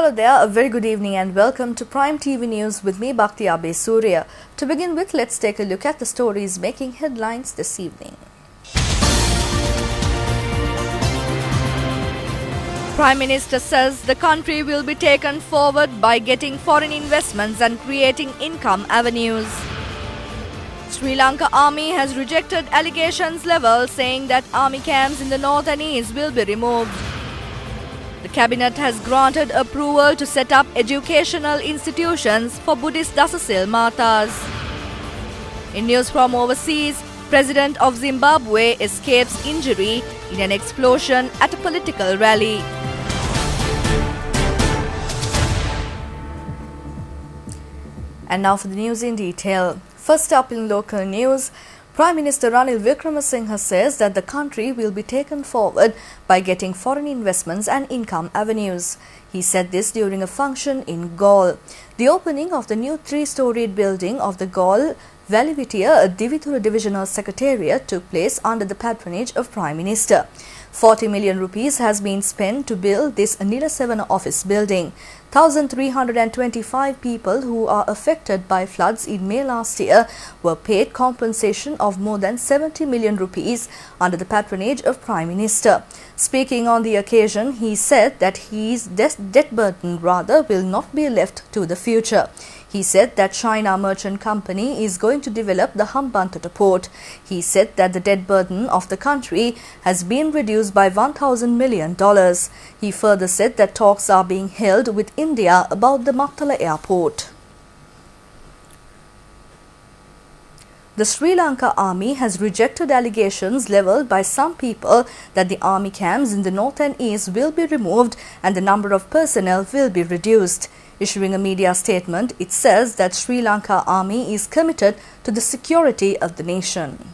Hello there, a very good evening and welcome to Prime TV News with me, Bhakti Abe Surya. To begin with, let's take a look at the stories making headlines this evening. Prime Minister says the country will be taken forward by getting foreign investments and creating income avenues. Sri Lanka Army has rejected allegations level saying that army camps in the north and east will be removed. The Cabinet has granted approval to set up educational institutions for Buddhist Dasasil Matas. In news from overseas, President of Zimbabwe escapes injury in an explosion at a political rally. And now for the news in detail. First up in local news, Prime Minister Ranil Wickremesinghe says that the country will be taken forward by getting foreign investments and income avenues. He said this during a function in Galle. The opening of the new three-storied building of the Galle Valivitiya Divithura Divisional Secretariat took place under the patronage of Prime Minister. 40 million rupees has been spent to build this Nilasevana office building. 1,325 people who are affected by floods in May last year were paid compensation of more than 70 million rupees under the patronage of Prime Minister. Speaking on the occasion, he said that his debt burden will not be left to the future. He said that China Merchant Company is going to develop the Hambantota port. He said that the debt burden of the country has been reduced by $1,000 million. He further said that talks are being held with India about the Mattala airport. The Sri Lanka Army has rejected allegations levelled by some people that the army camps in the north and east will be removed and the number of personnel will be reduced. Issuing a media statement, it says that Sri Lanka Army is committed to the security of the nation.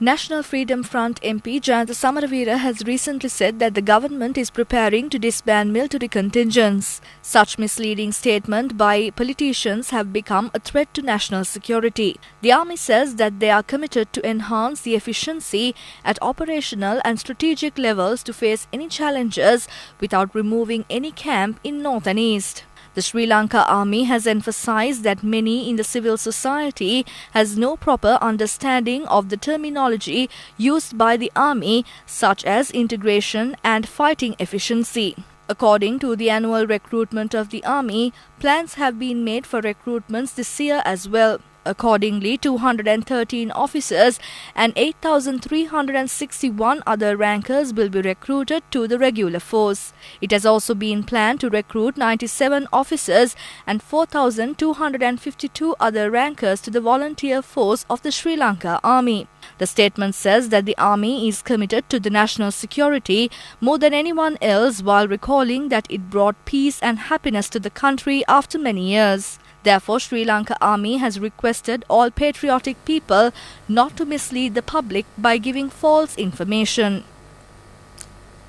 National Freedom Front MP Jayantha Samaravira has recently said that the government is preparing to disband military contingents. Such misleading statements by politicians have become a threat to national security. The army says that they are committed to enhance the efficiency at operational and strategic levels to face any challenges without removing any camp in north and east. The Sri Lanka Army has emphasized that many in the civil society has no proper understanding of the terminology used by the army, such as integration and fighting efficiency. According to the annual recruitment of the army, plans have been made for recruitments this year as well. Accordingly, 213 officers and 8,361 other rankers will be recruited to the regular force. It has also been planned to recruit 97 officers and 4,252 other rankers to the volunteer force of the Sri Lanka Army. The statement says that the army is committed to the national security more than anyone else, while recalling that it brought peace and happiness to the country after many years. Therefore, Sri Lanka Army has requested all patriotic people not to mislead the public by giving false information.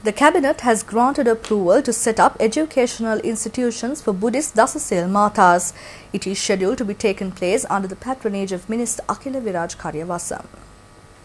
The Cabinet has granted approval to set up educational institutions for Buddhist Dasasil Matas. It is scheduled to be taken place under the patronage of Minister Akila Viraj Karyavasam.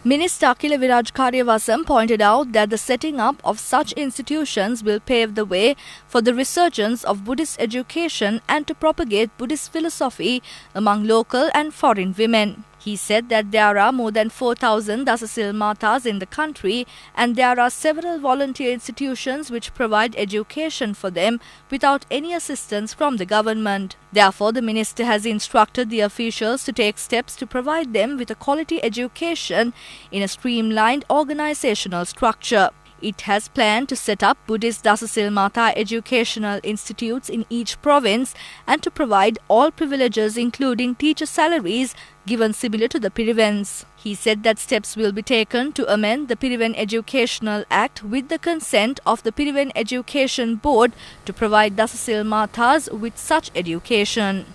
Minister Akila Viraj Karyavasam pointed out that the setting up of such institutions will pave the way for the resurgence of Buddhist education and to propagate Buddhist philosophy among local and foreign women. He said that there are more than 4,000 Dasasil Matas in the country and there are several volunteer institutions which provide education for them without any assistance from the government. Therefore, the minister has instructed the officials to take steps to provide them with a quality education in a streamlined organizational structure. It has planned to set up Buddhist Dasasil Mata educational institutes in each province and to provide all privileges including teacher salaries given similar to the Pirivens. He said that steps will be taken to amend the Piriven Educational Act with the consent of the Piriven Education Board to provide Dasasil Matas with such education.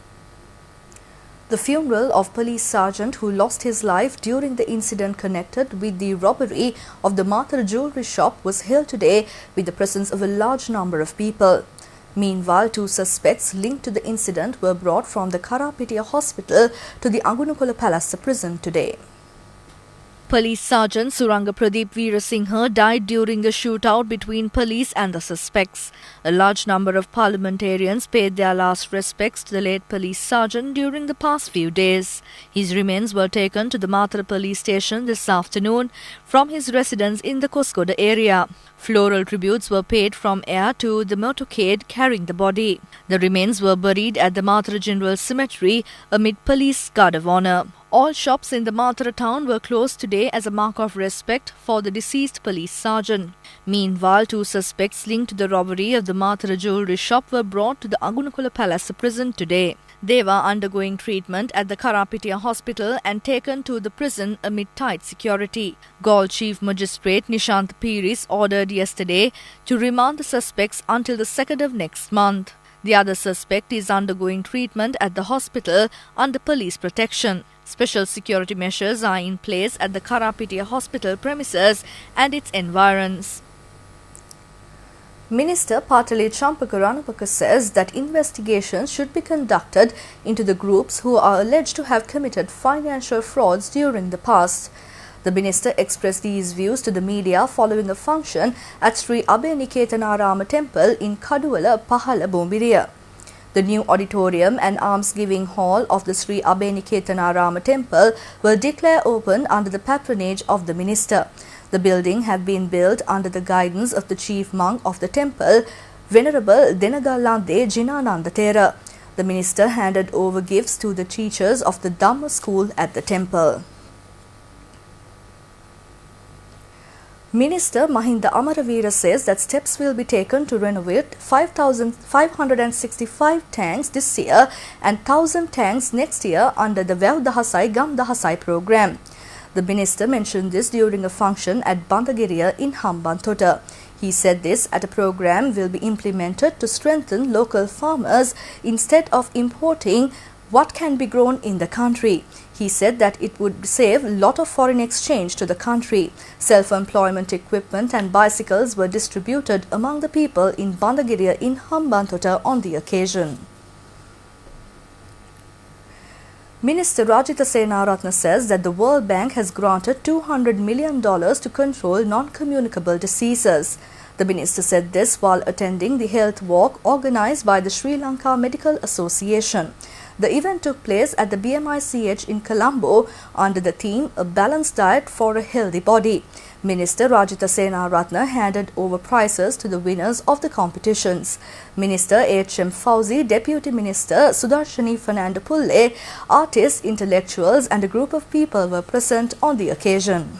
The funeral of police sergeant who lost his life during the incident connected with the robbery of the Mathur jewelry shop was held today with the presence of a large number of people. Meanwhile, 2 suspects linked to the incident were brought from the Karapitiya hospital to the Agunukola Palace prison today. Police Sergeant Suranga Pradeep Veerasinghe died during a shootout between police and the suspects. A large number of parliamentarians paid their last respects to the late police sergeant during the past few days. His remains were taken to the Mathura police station this afternoon from his residence in the Koskoda area. Floral tributes were paid from air to the motorcade carrying the body. The remains were buried at the Mathura General Cemetery amid police guard of honour. All shops in the Mathura town were closed today as a mark of respect for the deceased police sergeant. Meanwhile, 2 suspects linked to the robbery of the Mathura jewellery shop were brought to the Agunakula Palace prison today. They were undergoing treatment at the Karapitiya hospital and taken to the prison amid tight security. Galle Chief Magistrate Nishant Piris ordered yesterday to remand the suspects until the 2nd of next month. The other suspect is undergoing treatment at the hospital under police protection. Special security measures are in place at the Karapitiya hospital premises and its environs. Minister Patali Champaka Ranapaka says that investigations should be conducted into the groups who are alleged to have committed financial frauds during the past. The minister expressed these views to the media following a function at Sri Abheniketanarama Temple in Kaduwala, Pahala, Bombiriya. The new auditorium and almsgiving hall of the Sri Abheniketanarama Temple were declared open under the patronage of the minister. The building had been built under the guidance of the chief monk of the temple, Venerable Denagalande Jinananda Thera. The minister handed over gifts to the teachers of the Dhamma school at the temple. Minister Mahinda Amaraveera says that steps will be taken to renovate 5,565 tanks this year and 1,000 tanks next year under the Vev Dahasai Gam Dahasai program. The minister mentioned this during a function at Bandagiriya in Hambantota. He said this at a program will be implemented to strengthen local farmers instead of importing what can be grown in the country. He said that it would save a lot of foreign exchange to the country. Self-employment equipment and bicycles were distributed among the people in Bandagiriya in Hambantota on the occasion. Minister Rajitha Senaratne says that the World Bank has granted $200 million to control non-communicable diseases. The minister said this while attending the health walk organized by the Sri Lanka Medical Association. The event took place at the BMICH in Colombo under the theme A Balanced Diet for a Healthy Body. Minister Rajitha Senaratne handed over prizes to the winners of the competitions. Minister H.M. Fauzi, Deputy Minister Sudarshani Fernando Pulle, artists, intellectuals and a group of people were present on the occasion.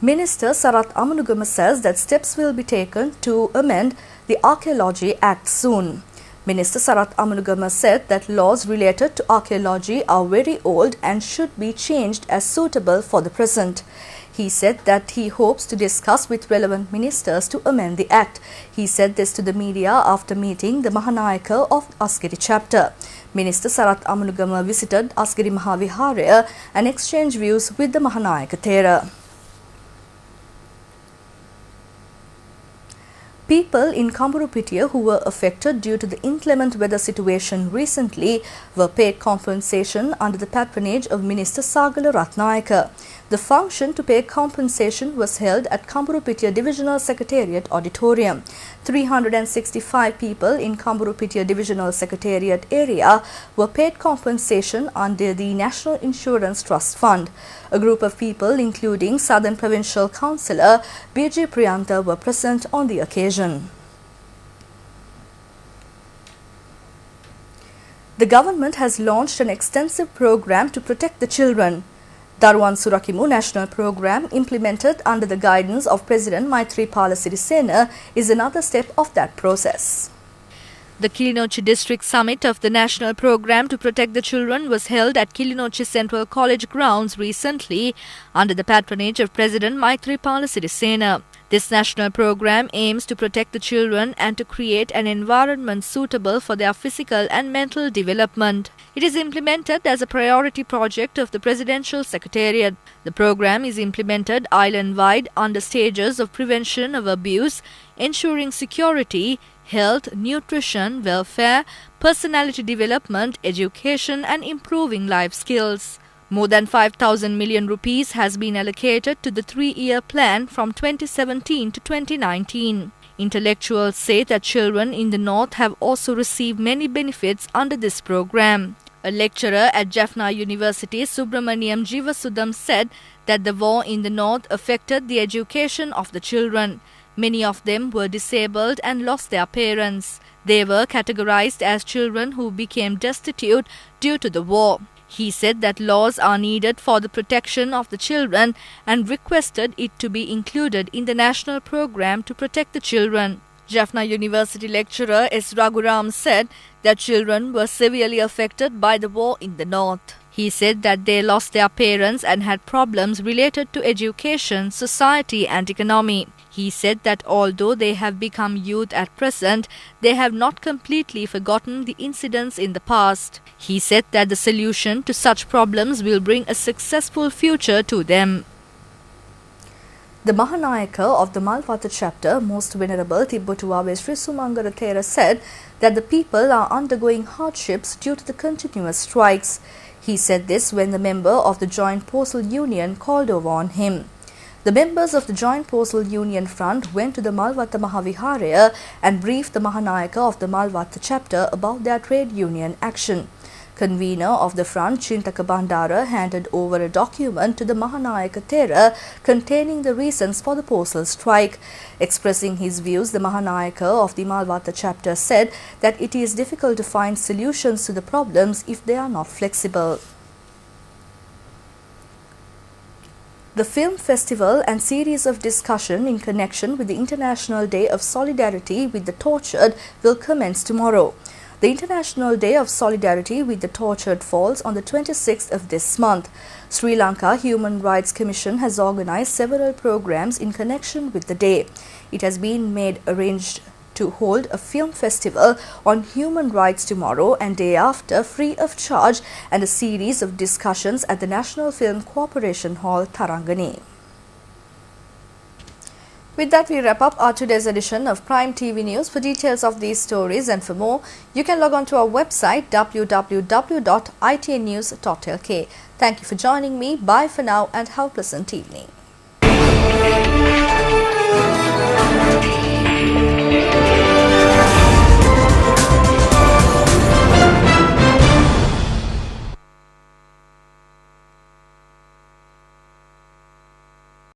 Minister Sarath Amanugama says that steps will be taken to amend the Archaeology Act soon. Minister Sarath Amanugama said that laws related to archaeology are very old and should be changed as suitable for the present. He said that he hopes to discuss with relevant ministers to amend the act. He said this to the media after meeting the Mahanayaka of Asgiri chapter. Minister Sarath Amanugama visited Asgiri Mahaviharaya and exchanged views with the Mahanayaka Thera. People in Kamburupitiya who were affected due to the inclement weather situation recently were paid compensation under the patronage of Minister Sagala Ratnayaka. The function to pay compensation was held at Kamburupitiya Divisional Secretariat Auditorium. 365 people in Kamburupitiya Divisional Secretariat area were paid compensation under the National Insurance Trust Fund. A group of people including Southern Provincial Councillor B.J. Priyanta were present on the occasion. The government has launched an extensive program to protect the children. Daruwan Surakimu National Program, implemented under the guidance of President Maithripala Sirisena, is another step of that process. The Kilinochchi District Summit of the National Program to Protect the Children was held at Kilinochchi Central College grounds recently under the patronage of President Maithripala Sirisena. This national program aims to protect the children and to create an environment suitable for their physical and mental development. It is implemented as a priority project of the Presidential Secretariat. The program is implemented island-wide under stages of prevention of abuse, ensuring security, health, nutrition, welfare, personality development, education and improving life skills. More than 5,000 million rupees has been allocated to the 3-year plan from 2017 to 2019. Intellectuals say that children in the north have also received many benefits under this program. A lecturer at Jaffna University, Subramaniam Jeevasudam, said that the war in the north affected the education of the children. Many of them were disabled and lost their parents. They were categorized as children who became destitute due to the war. He said that laws are needed for the protection of the children and requested it to be included in the national program to protect the children. Jaffna University lecturer S. Raghuram said that children were severely affected by the war in the north. He said that they lost their parents and had problems related to education, society and economy. He said that although they have become youth at present, they have not completely forgotten the incidents in the past. He said that the solution to such problems will bring a successful future to them. The Mahanayaka of the Malwatha chapter, Most Venerable Tibbotuwa Sri Sumangara Thera, said that the people are undergoing hardships due to the continuous strikes. He said this when the member of the Joint Postal Union called over on him. The members of the Joint Postal Union Front went to the Malwatha Mahaviharaya and briefed the Mahanayaka of the Malwatha chapter about their trade union action. Convener of the front, Chintaka Bandara, handed over a document to the Mahanayaka Thera containing the reasons for the postal strike. Expressing his views, the Mahanayaka of the Malwatha chapter said that it is difficult to find solutions to the problems if they are not flexible. The film festival and series of discussion in connection with the International Day of Solidarity with the Tortured will commence tomorrow. The International Day of Solidarity with the Tortured falls on the 26th of this month. Sri Lanka Human Rights Commission has organized several programs in connection with the day. It has been arranged to hold a film festival on human rights tomorrow and day after, free of charge, and a series of discussions at the National Film Corporation Hall, Tarangani. With that, we wrap up our today's edition of Prime TV News. For details of these stories and for more, you can log on to our website www.itnews.lk. Thank you for joining me. Bye for now and have a pleasant evening.